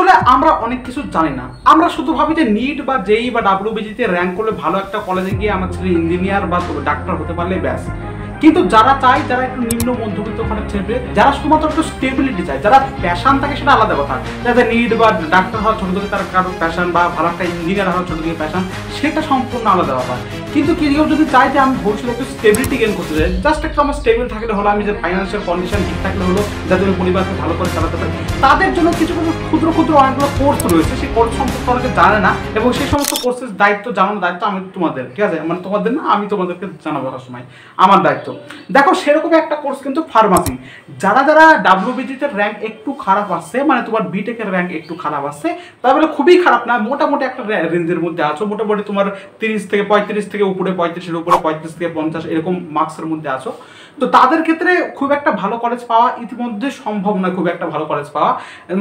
আসলে আমরা অনেক কিছু জানি না, আমরা শুধু ভাবি যে নিট বা জেই বা ডাব্লিউবিজিতে র্যাঙ্ক করলে ভালো একটা কলেজে গিয়ে আমার ছেলে ইঞ্জিনিয়ার বা ডাক্তার হতে পারলে ব্যাস। কিন্তু যারা চায়, যারা একটু নিম্ন মধ্যবিত্ত ঘরের ছেলে, যারা শুধুমাত্র একটু স্টেবিলিটি চায়, যারা প্যাশন থাকে, সেটা আলাদা কথা। যাদের নিট বা ডাক্তার হওয়ার ছোটো থেকে তার কারোর প্যাশন বা ভালো একটা ইঞ্জিনিয়ার হওয়ার ছোটো থেকে প্যাশন, সেটা সম্পূর্ণ আলাদা ব্যাপার। কিন্তু কেউ যদি চায় যে আমি ভবিষ্যতে একটু স্টেবিলিটি গেইন করতে চাই, জাস্ট একটু আমার স্টেবল থাকলে হলো, আমি যে ফাইন্যান্সিয়াল কন্ডিশন ঠিক থাকলে হলো, যাতে আমি পরিবারকে ভালো করে চালাতে পারি, তাদের জন্য কিছু কিছু ক্ষুদ্র ক্ষুদ্র অনেকগুলো কোর্স রয়েছে। সেই কোর্স সম্পর্কে অনেকে জানে না, এবং সেই সমস্ত কোর্সের দায়িত্ব জানানোর দায়িত্ব আমি তোমাদের, ঠিক আছে, মানে তোমাদের না, আমি তোমাদেরকে জানাবো সময় আমার দায়িত্ব। দেখো, সেরকম একটা কোর্স কিন্তু ফার্মাসি। যারা যারা ডাব্লিউবিজিতে র্যাঙ্ক একটু খারাপ আসছে, মানে তোমার বিটেকের র্যাঙ্ক একটু খারাপ আসছে, তাহলে খুবই খারাপ না, মোটামুটি একটা রেঞ্জের মধ্যে আছো, মোটামুটি তোমার 30 থেকে 35 থেকে উপরে, 35-এর উপরে, 35 থেকে 50 এরকম মার্কসের মধ্যে আছো। তো তাদের ক্ষেত্রে খুব একটা ভালো কলেজ পাওয়া ইতিমধ্যে সম্ভব নয়, খুব একটা ভালো কলেজ পাওয়া,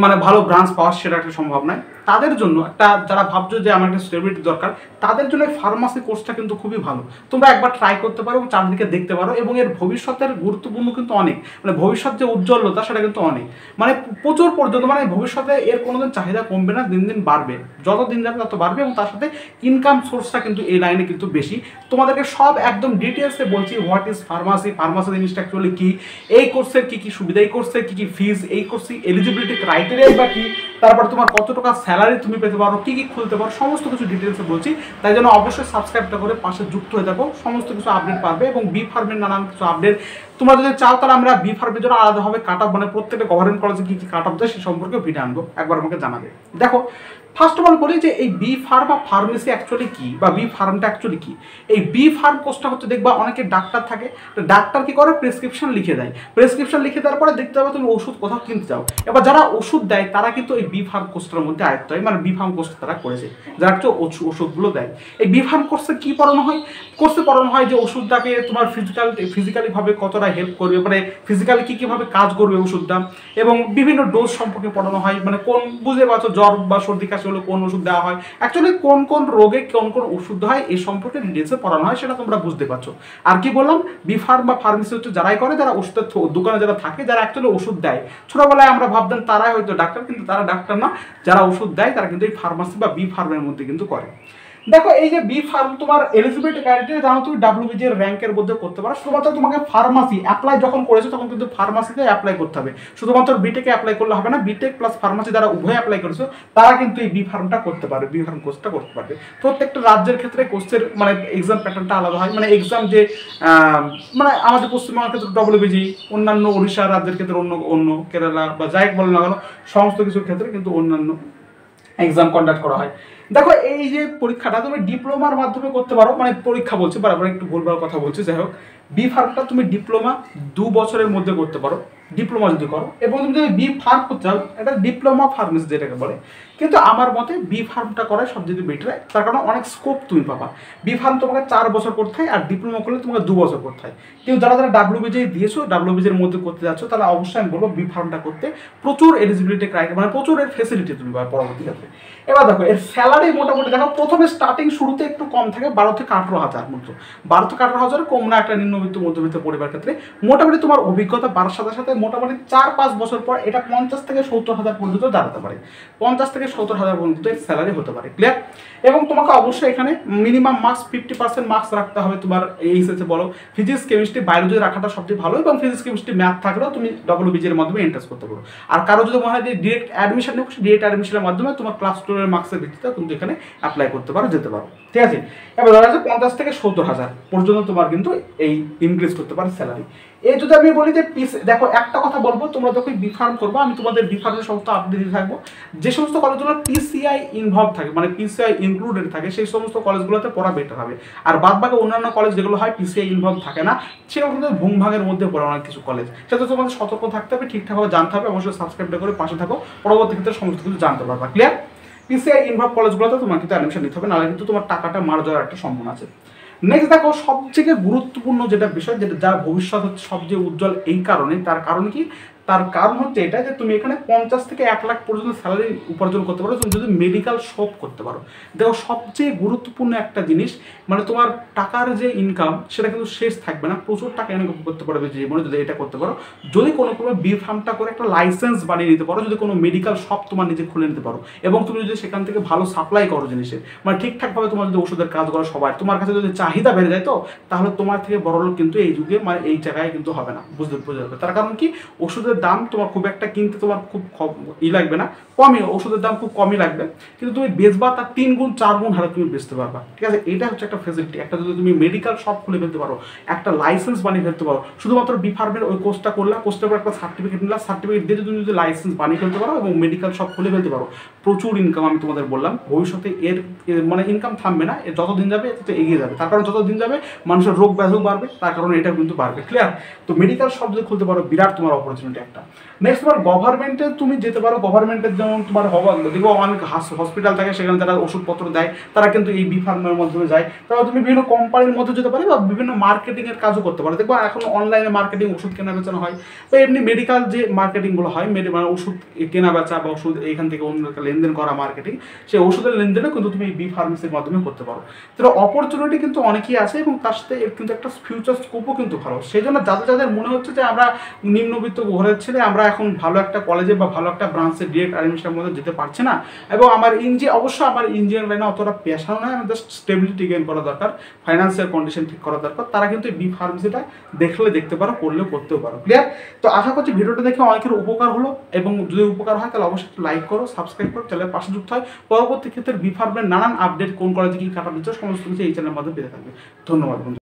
মানে ভালো ব্রাঞ্চ পাওয়া, সেটা একটা সম্ভব নয়। তাদের জন্য একটা, যারা ভাবছো যে আমার একটা স্টেবিলিটি দরকার, তাদের জন্য ফার্মাসি কোর্সটা কিন্তু খুবই ভালো। তোমরা একবার ট্রাই করতে পারো, চারদিকে দেখতে পারো, এবং এর ভবিষ্যতের গুরুত্বপূর্ণ কিন্তু অনেক, মানে ভবিষ্যৎ যে উজ্জ্বলতা সেটা কিন্তু অনেক, মানে প্রচুর পর্যন্ত, মানে ভবিষ্যতে এর কোনোদিন চাহিদা কমবে না, দিন দিন বাড়বে, যত দিন যাবে তত বাড়বে, এবং তার সাথে ইনকাম সোর্সটা কিন্তু এই লাইনে কিন্তু বেশি। তোমাদেরকে সব একদম ডিটেলসে বলছি, হোয়াট ইজ ফার্মাসি, ফার্মাসি জিনিসটা অ্যাকচুয়ালি কি, এই কোর্সের কি কি সুবিধা, এই কোর্সের কি কি ফিজ, এই কোর্সের এলিজিবিলিটি ক্রাইটেরিয়া বা কি, তারপর তোমার কত টাকা স্যালারি তুমি পেতে পারো, কি কি খুলতে পারো, সমস্ত কিছু ডিটেলসে বলছি। তাই জন্য অবশ্যই সাবস্ক্রাইবটা করে পাশে যুক্ত হয়ে থাকো, সমস্ত কিছু আপডেট পাবে, এবং বি ফার্মের নানান কিছু আপডেট তোমরা যদি চাও, তাহলে আমরা বি ফার্মের জন্য আলাদাভাবে কাট অফ, মানে প্রত্যেকটা গভর্নমেন্ট কলেজে কি কি কাট অফ দেয় সে সম্পর্কে ভিডিও আনবো, একবার আমাকে জানাবে। দেখো, ফার্স্ট অফ অল বলি যে এই বি ফার্ম বা ফার্মেসি অ্যাকচুয়ালি কি, বা বি ফার্মটা অ্যাকচুয়ালি কি। এই বি ফার্ম কোর্সটা হচ্ছে, দেখবা অনেকে ডাক্তার থাকে, তো ডাক্তার কি করে, প্রেসক্রিপশন লিখে দেয়, প্রেসক্রিপশন লিখে দেওয়ার পরে দেখতে হবে তুমি ওষুধ কোথাও কিনতে যাও। এবার যারা ওষুধ দেয় তারা কিন্তু এই বি ফার্ম কোর্সটার মধ্যে আয়ত্ত হয়, মানে বি ফার্ম কোর্স তারা করেছে, যারা একটু ওষুধগুলো দেয়। এই বি ফার্ম কোর্সে কি পড়ানো হয়, কোর্সে পড়ানো হয় যে ওষুধটাকে তোমার ফিজিক্যালিভাবে কতটা হেল্প করবে, মানে ফিজিক্যালি কী কীভাবে কাজ করবে ওষুধটা, এবং বিভিন্ন ডোজ সম্পর্কে পড়ানো হয়, মানে কোন, বুঝতে পারছো, জ্বর বা সর্দি কাশি হলে কোন ওষুধ দেওয়া হয়, অ্যাকচুয়ালি কোন কোন রোগে কোন কোন ওষুধ হয় এই সম্পর্কে ডিটেলসে পড়ানো হয়, সেটা তোমরা বুঝতে পারছো। আর কি বললাম, বি ফার্ম বা ফার্মেসি হচ্ছে যারাই করে, যারা ওষুধের দোকানে যারা থাকে, যারা অ্যাকচুয়ালি ওষুধ দেয়। ছোটবেলায় আমরা ভাবতাম তারাই হয়তো ডাক্তার, কিন্তু তারা ডাক্তার না, যারা ওষুধ দেয় তারা কিন্তু এই ফার্মাসি বা বি ফার্মের মধ্যে কিন্তু করে। দেখো, এই যে বি ফার্ম, তোমার এলিজিবিলিটি ক্রাইটেরিয়া জানো, তুমি ডাব্লিউবিজি এর র্যাঙ্কের মধ্যে করতে পারো। শুধুমাত্র তোমাকে ফার্মাসি অ্যাপ্লাই যখন করেছো তখন কিন্তু ফার্মাসিতে অ্যাপ্লাই করতে হবে, শুধুমাত্র বিটেকে অ্যাপ্লাই করলে হবে না। বিটেক প্লাস ফার্মাসি যারা উভয় অ্যাপ্লাই করেছো, তারা কিন্তু এই বি ফার্মটা করতে পারবে, বি ফার্ম কোর্সটা করতে পারবে। প্রত্যেকটা রাজ্যের ক্ষেত্রে কোর্সের মানে এক্সাম প্যাটার্নটা আলাদা হয়, মানে এক্সাম যে মানে আমাদের পশ্চিমবঙ্গের ক্ষেত্রে ডাব্লিউবিজি, অন্যান্য উড়িষ্যা রাজ্যের ক্ষেত্রে অন্য কেরালা বা যাই বলো না কেন, সমস্ত কিছুর ক্ষেত্রে কিন্তু অন্যান্য এক্সাম কন্ডাক্ট করা হয়। দেখো, এই যে পরীক্ষাটা তুমি ডিপ্লোমার মাধ্যমে করতে পারো, মানে পরীক্ষা বলছি, বারবার একটু ভুলভাল কথা বলছি, যাই হোক, বি ফার্মটা তুমি ডিপ্লোমা 2 বছরের মধ্যে করতে পারো, ডিপ্লোমা যদি করো, এবং তুমি যদি বি ফার্ম করতে চাও, এটা ডিপ্লোমা ফার্মেসি যেটাকে বলে। কিন্তু আমার মতে বি ফার্মটা করাই সবচেয়ে বেটার, তার কারণ অনেক স্কোপ তুমি পাবা। বি ফার্ম তোমাকে 4 বছর করতে হয়, আর ডিপ্লোমা করলে তোমাকে 2 বছর করতে হয়। কিন্তু যারা যারা ডাব্লিউবিজি দিয়েছো, ডাব্লিউবিজির মধ্যে করতে যাচ্ছ, তাহলে অবশ্যই আমি বলবো বি ফার্মটা করতে। প্রচুর এলিজিবিলিটি ক্রাইটেরিয়া, মানে প্রচুর এর ফেসিলিটি তুমি পাবে পরবর্তী ক্ষেত্রে। এবার দেখো, এর স্যালারি মোটামুটি দেখো, প্রথমে স্টার্টিং শুরুতে একটু কম থাকে, 12 থেকে 18,000 মতো, 12 থেকে 18,000 কম না একটা নিম্নবিত্ত মধ্যবিত্ত পরিবার ক্ষেত্রে। মোটামুটি তোমার অভিজ্ঞতা বাড়ার সাথে সাথে মোটামুটি 4-5 বছর পর এটা 50 থেকে 70,000 পর্যন্ত দাঁড়াতে পারে, 50 থেকে 70,000 পর্যন্ত এর স্যালারি হতে পারে, ক্লিয়ার। এবং তোমাকে অবশ্যই এখানে মিনিমাম মার্কস 50% মার্কস রাখতে হবে তোমার এইচএসে বলো, ফিজিক্স কেমিস্ট্রি বায়োলজি রাখাটা সবচেয়ে ভালো, এবং ফিজিক্স কেমিস্ট্রি ম্যাথ থাকলেও তুমি ডাব্লিউবিজির মাধ্যমে এন্ট্রান্স করতে পারো। আর কারো যদি মনে হয় যে ডিরেক্ট অ্যাডমিশন নেব, ডিরেক্ট অ্যাডমিশনের মাধ্যমে তোমার ক্লাস 12 এর মার্কসের ভিত্তিতে কিন্তু এখানে অ্যাপ্লাই করতে পারো, যেতে পারো, ঠিক আছে। এবার ধরা যাচ্ছে 50 থেকে 70,000 পর্যন্ত তোমার কিন্তু এই ইনক্রিজ করতে পারে স্যালারি। এই যদি আমি বলি যে দেখো, একটা কথা বলবো, তোমরা যখন বি ফার্ম করবো, আমি তোমাদের বি ফার্মের সমস্ত আপডেট দিতে থাকবো। যে সমস্ত কলেজগুলো পিসিআই ইনভলভ থাকে, মানে পিসিআই ইনক্লুডেড থাকে, সেই সমস্ত কলেজগুলোতে পড়া বেটার হবে। আর বাদ বাকি অন্যান্য কলেজ যেগুলো হয় পিসিআই ইনভলভ থাকে না, সেগুলো কিন্তু ভুংভাগের মধ্যে পড়ে অনেক কিছু কলেজ। সেটা তোমাদের সতর্ক থাকতে হবে, ঠিকঠাকভাবে জানতে হবে, অবশ্যই সাবস্ক্রাইব করে পাশে থাকো, পরবর্তী ক্ষেত্রে সমস্ত কিছু জানতে পারবা, ক্লিয়ার। পিসিআই ইনভলভ কলেজগুলোতে তোমার কিন্তু অ্যাডমিশন নিতে হবে, নাহলে কিন্তু তোমার টাকাটা মারা যাওয়ার একটা সম্ভাবনা আছে। নেক্সট দেখো, সবথেকে গুরুত্বপূর্ণ যেটা বিষয়, যেটা যার ভবিষ্যৎ হচ্ছে সবচেয়ে উজ্জ্বল, এই কারণে, তার কারণ কি, তার কারণ হচ্ছে এটা যে তুমি এখানে 50 থেকে 1 লাখ পর্যন্ত স্যালারি উপার্জন করতে পারো তুমি যদি মেডিকেল শপ করতে পারো। দেখো সবচেয়ে গুরুত্বপূর্ণ একটা জিনিস, মানে তোমার টাকার যে ইনকাম সেটা কিন্তু শেষ থাকবে না, প্রচুর টাকা ইনকাম করতে পারবে জীবনে যদি এটা করতে পারো। যদি কোনো বি ফার্মটা করে একটা লাইসেন্স বানিয়ে নিতে পারো, যদি কোনো মেডিকেল শপ তোমার নিজে খুলে নিতে পারো, এবং তুমি যদি সেখান থেকে ভালো সাপ্লাই করো জিনিসের, মানে ঠিকঠাকভাবে তোমার যদি ওষুধের কাজ করো সবাই, তোমার কাছে যদি চাহিদা বেড়ে যায় তো তাহলে তোমার থেকে বড় লোক কিন্তু এই যুগে মানে এই জায়গায় কিন্তু হবে না, বুঝতে যাবে। তার কারণ কি, ওষুধের দাম তোমার খুব একটা কিনতে তোমার খুব লাগবে না, কমই, ওষুধের দাম খুব কমই লাগবে, কিন্তু তুমি বেচবা তার 3 গুণ 4 গুণ হারে তুমি বেচতে পারবা। ঠিক আছে, এটা হচ্ছে একটা ফেসিলিটি। একটা যদি তুমি মেডিকেল শপ খুলে ফেলতে পারো, একটা লাইসেন্স বানিয়ে ফেলতে পারো, শুধুমাত্র বি ফার্মের ওই কোর্সটা করলা, কোর্সটার পর একটা সার্টিফিকেট নিলা, সার্টিফিকেট দিয়ে তুমি যদি লাইসেন্স বানিয়ে ফেলতে পারো এবং মেডিকেল শপ খুলে ফেলতে পারো, প্রচুর ইনকাম। আমি তোমাদের বললাম ভবিষ্যতে এর মানে ইনকাম থামবে না, এর যত দিন যাবে তত এগিয়ে যাবে। তার কারণ যত দিন যাবে মানুষের রোগ ব্যাধিও বাড়বে, তার কারণে এটা কিন্তু বাড়বে। ক্লিয়ার? তো মেডিকেল শপ যদি খুলতে পারো বিরাট তোমার অপরচুনিটি একটা। নেক্সট তোমার গভর্নমেন্টে তুমি যেতে পারো। গভর্নমেন্টের যেমন তোমার দেখবো অনেক হসপিটাল থাকে, সেখানে তারা ওষুধপত্র দেয়, তারা কিন্তু এই বি ফার্মের মাধ্যমে যায়। তারপর তুমি বিভিন্ন কোম্পানির মধ্যে যেতে পারো বা বিভিন্ন মার্কেটিংয়ের কাজও করতে পারো। দেখবো এখন অনলাইনে মার্কেটিং, ওষুধ কেনা বেচানো হয়, বা এমনি মেডিকেল যে মার্কেটিংগুলো হয়, মানে ওষুধ কেনা বেচা বা ওষুধ এইখান থেকে অন্য লেনদেন করা মার্কেটিং, সেই ওষুধের লেনদেনও কিন্তু তুমি এই বি ফার্মেসির মাধ্যমে করতে পারো। তো অপরচুনিটি কিন্তু অনেকই আছে এবং তার সাথে এর কিন্তু একটা ফিউচার স্কোপও কিন্তু ভালো। সেই জন্য যাদের যাদের মনে হচ্ছে যে আমরা নিম্নবিত্ত ঘরের ছেলে, আমরা এখন ভালো একটা কলেজে বা ভালো একটা ব্রাঞ্চে ডিরেক্ট অ্যাডমিশনের মধ্যে যেতে পারছি না, এবং আমার অবশ্য আমার ইঞ্জিনিয়ারিং লাইনে অতটা পেশাও নয়, আমার জাস্ট স্টেবিলিটি গেইন করা দরকার, ফাইন্যান্সিয়াল কন্ডিশন ঠিক করা দরকার, তারা কিন্তু এই বি ফার্মেসিটা দেখতে পারো, করলেও করতেও পারো। ক্লিয়ার? তো আশা করছি ভিডিওটা দেখে অনেকের উপকার হলো, এবং যদি উপকার হয় তাহলে অবশ্যই লাইক করো, সাবস্ক্রাইব করো, চ্যানেলের পাশে যুক্ত হয়। পরবর্তী ক্ষেত্রে বি ফার্মের নানান আপডেট, কোন কলেজে কি কাটা দিচ্ছে সমস্ত কিছু এই চ্যানেলের মাধ্যমে পেতে থাকবে। ধন্যবাদ বন্ধু।